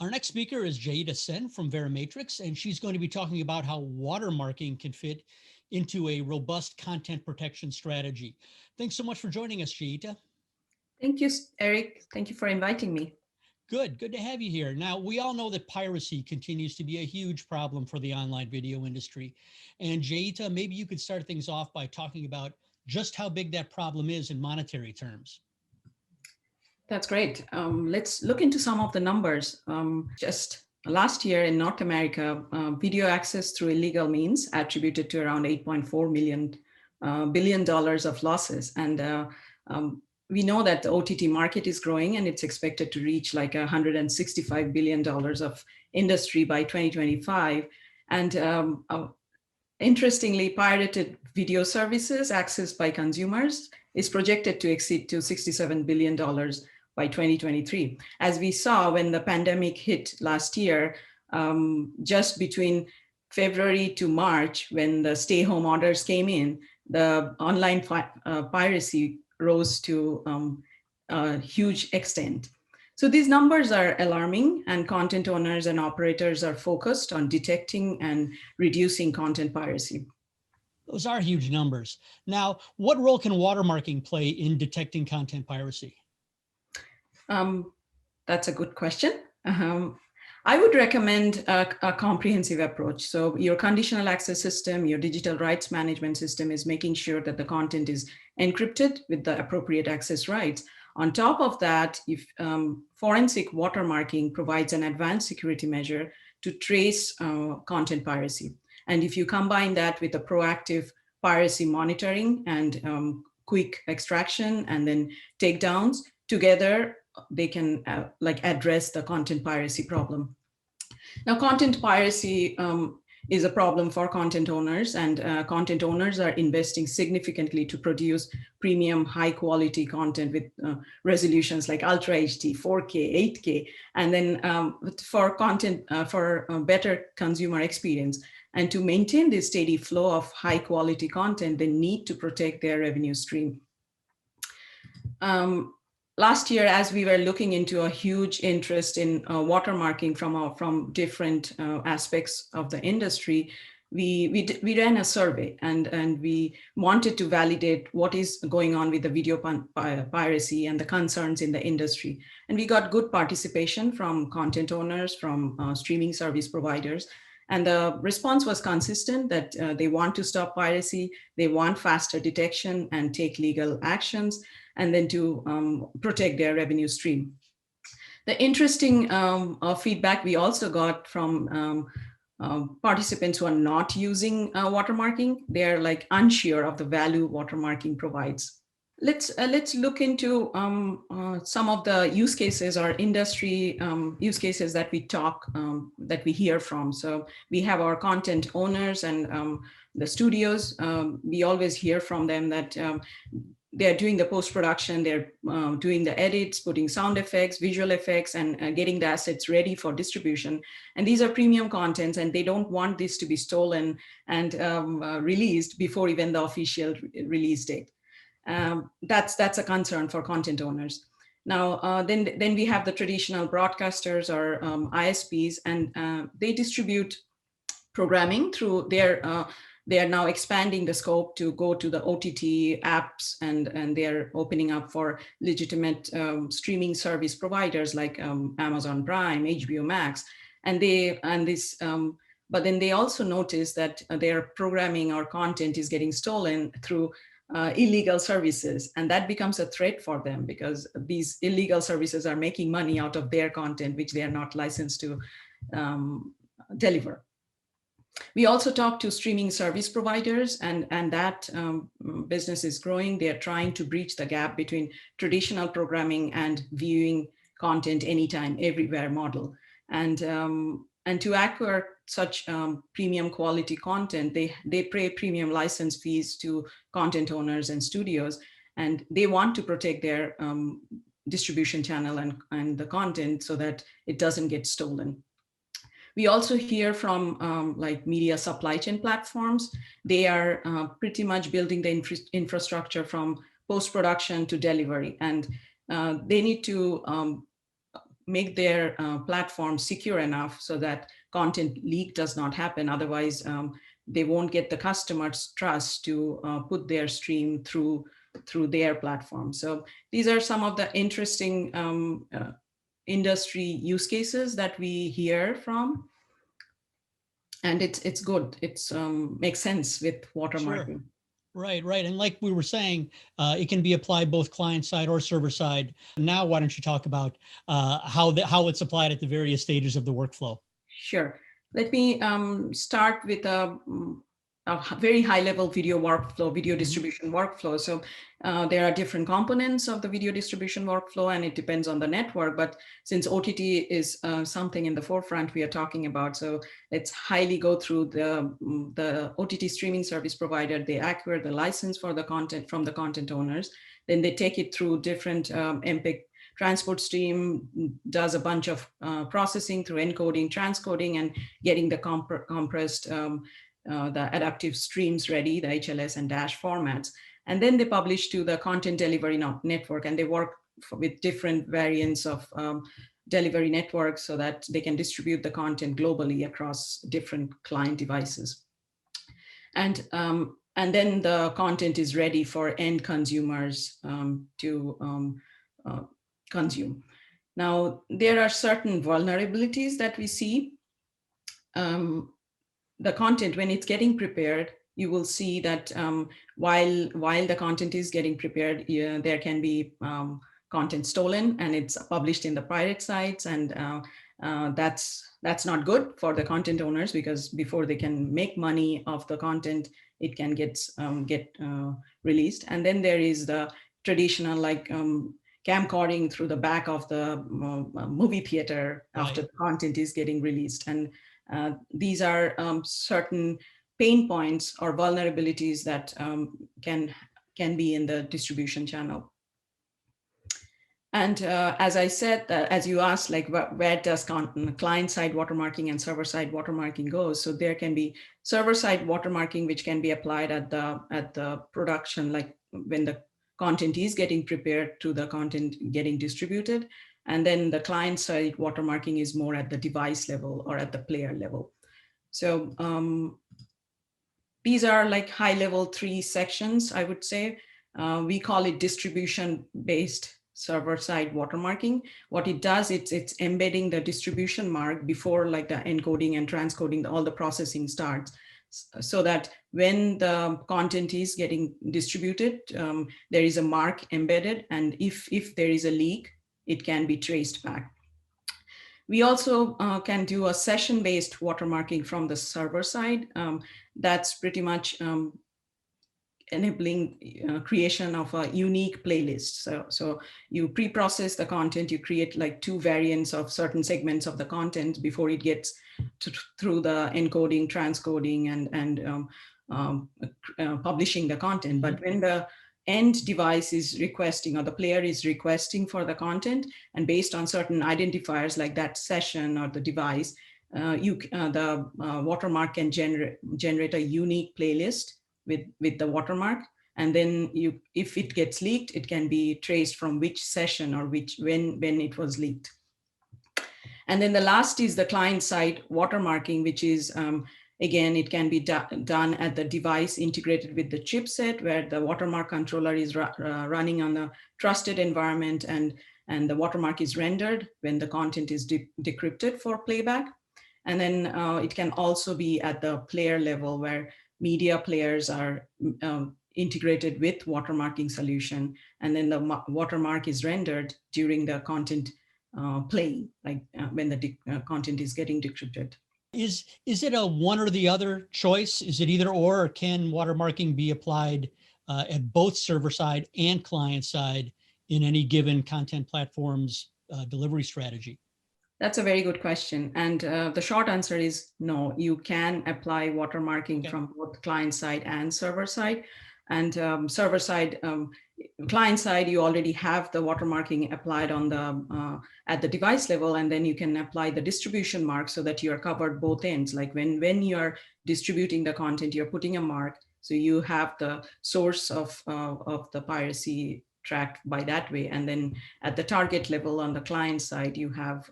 Our next speaker is Jayita from Verimatrix, and she's going to be talking about how watermarking can fit into a robust content protection strategy. Thanks so much for joining us, Jayita. Thank you, Eric. Thank you for inviting me. Good to have you here. Now, we all know that piracy continues to be a huge problem for the online video industry. And Jayita, maybe you could start things off by talking about just how big that problem is in monetary terms. That's great. Let's look into some of the numbers. Just last year in North America, video access through illegal means attributed to around 8.4 billion dollars of losses. And we know that the OTT market is growing and it's expected to reach like $165 billion of industry by 2025. And interestingly, pirated video services accessed by consumers is projected to exceed to $67 billion by 2023. As we saw when the pandemic hit last year, just between February to March, when the stay-home orders came in, the online piracy rose to a huge extent. So these numbers are alarming, and content owners and operators are focused on detecting and reducing content piracy. Those are huge numbers. Now, what role can watermarking play in detecting content piracy? That's a good question. I would recommend a comprehensive approach. So your conditional access system, your digital rights management system is making sure that the content is encrypted with the appropriate access rights. On top of that, if forensic watermarking provides an advanced security measure to trace content piracy. And if you combine that with a proactive piracy monitoring and quick extraction and then takedowns, together they can like address the content piracy problem. Now, content piracy is a problem for content owners, and content owners are investing significantly to produce premium high quality content with resolutions like Ultra HD, 4K, 8K, and then for content for better consumer experience. And to maintain this steady flow of high quality content, they need to protect their revenue stream. Last year, as we were looking into a huge interest in watermarking from different aspects of the industry, we ran a survey and we wanted to validate what is going on with the video piracy and the concerns in the industry. And we got good participation from content owners, from streaming service providers. And the response was consistent that they want to stop piracy, they want faster detection and take legal actions, and then to protect their revenue stream. The interesting feedback we also got from participants who are not using watermarking, they're like unsure of the value watermarking provides. Let's look into some of the use cases or industry use cases that we hear from. So we have our content owners and the studios. We always hear from them that they're doing the post-production, they're doing the edits, putting sound effects, visual effects, and getting the assets ready for distribution. And these are premium contents, and they don't want this to be stolen and released before even the official release date. That's a concern for content owners. Now, then we have the traditional broadcasters or ISPs, and they distribute programming through their they are now expanding the scope to go to the OTT apps, and they're opening up for legitimate streaming service providers like Amazon Prime, HBO Max, but then they also notice that their programming or content is getting stolen through illegal services, and that becomes a threat for them because these illegal services are making money out of their content, which they are not licensed to deliver. We also talk to streaming service providers, and that business is growing. They're trying to bridge the gap between traditional programming and viewing content anytime, everywhere model. And to acquire such premium quality content, they pay premium license fees to content owners and studios, and they want to protect their distribution channel and the content so that it doesn't get stolen. We also hear from like media supply chain platforms. They are pretty much building the infrastructure from post-production to delivery. And they need to make their platform secure enough so that content leak does not happen. Otherwise, they won't get the customers' trust to put their stream through their platform. So these are some of the interesting industry use cases that we hear from, and it's good. It's makes sense with Sure. watermarking. Right, right. And like we were saying, it can be applied both client side or server side. Now, why don't you talk about how it's applied at the various stages of the workflow? Sure. Let me start with a very high level video workflow, video Mhm. distribution workflow. So there are different components of the video distribution workflow, and it depends on the network. But since OTT is something in the forefront we are talking about, so let's highly go through the OTT streaming service provider. They acquire the license for the content from the content owners. Then they take it through different MPEG transport stream, does a bunch of processing through encoding, transcoding, and getting the compressed, the adaptive streams ready, the HLS and dash formats. And then they publish to the content delivery network, and they work with different variants of delivery networks so that they can distribute the content globally across different client devices. And then the content is ready for end consumers to consume. Now, there are certain vulnerabilities that we see. The content, when it's getting prepared, you will see that while the content is getting prepared, there can be content stolen, and it's published in the pirate sites, and that's not good for the content owners, because before they can make money off the content, it can get released. And then there is the traditional, like camcording through the back of the movie theater after the content is getting released. And these are certain pain points or vulnerabilities that can be in the distribution channel. And as I said, as you asked, like where does client-side watermarking and server-side watermarking go? So there can be server-side watermarking, which can be applied at the production, like when the content is getting prepared to the content getting distributed. And then the client-side watermarking is more at the device level or at the player level. So these are like high-level 3 sections, I would say. We call it distribution-based server-side watermarking. What it does, it's embedding the distribution mark before like the encoding and transcoding, all the processing starts, so that when the content is getting distributed, there is a mark embedded, and if there is a leak, it can be traced back. We also can do a session-based watermarking from the server side. That's pretty much enabling creation of a unique playlist. So you pre-process the content, you create like 2 variants of certain segments of the content before it gets through the encoding, transcoding, and publishing the content. But when the end device is requesting, or the player is requesting for the content, and based on certain identifiers like that session or the device, the watermark can generate a unique playlist with the watermark. And then if it gets leaked, it can be traced from which session or when it was leaked. And then the last is the client side watermarking, which is, again, it can be done at the device integrated with the chipset, where the watermark controller is running on a trusted environment, and the watermark is rendered when the content is decrypted for playback. And then it can also be at the player level, where media players are integrated with watermarking solution, and then the watermark is rendered during the content playing, like when the content is getting decrypted. Is it a one or the other choice? Is it either or can watermarking be applied at both server side and client side in any given content platform's delivery strategy? That's a very good question. And the short answer is no, you can apply watermarking from both client side and server side. And server side, client side, you already have the watermarking applied on the at the device level, and then you can apply the distribution mark so that you are covered both ends. Like when you are distributing the content, you're putting a mark, so you have the source of the piracy tracked by that way. And then at the target level on the client side, you have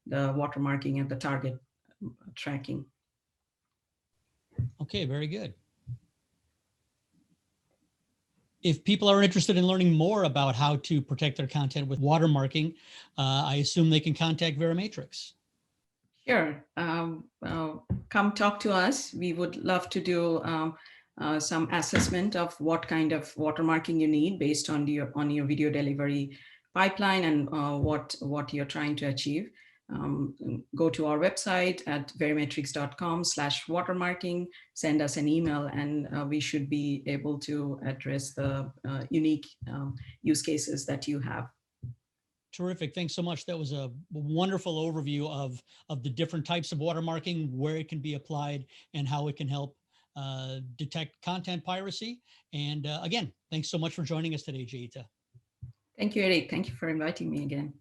the watermarking and the target tracking. Okay, very good. If people are interested in learning more about how to protect their content with watermarking, I assume they can contact Verimatrix. Sure. Come talk to us. We would love to do some assessment of what kind of watermarking you need based on your video delivery pipeline and what you're trying to achieve. Go to our website at verimatrix.com/watermarking, send us an email, and we should be able to address the unique use cases that you have. Terrific. Thanks so much. That was a wonderful overview of the different types of watermarking, where it can be applied, and how it can help detect content piracy. And again, thanks so much for joining us today, Jayita. Thank you, Eric. Thank you for inviting me again.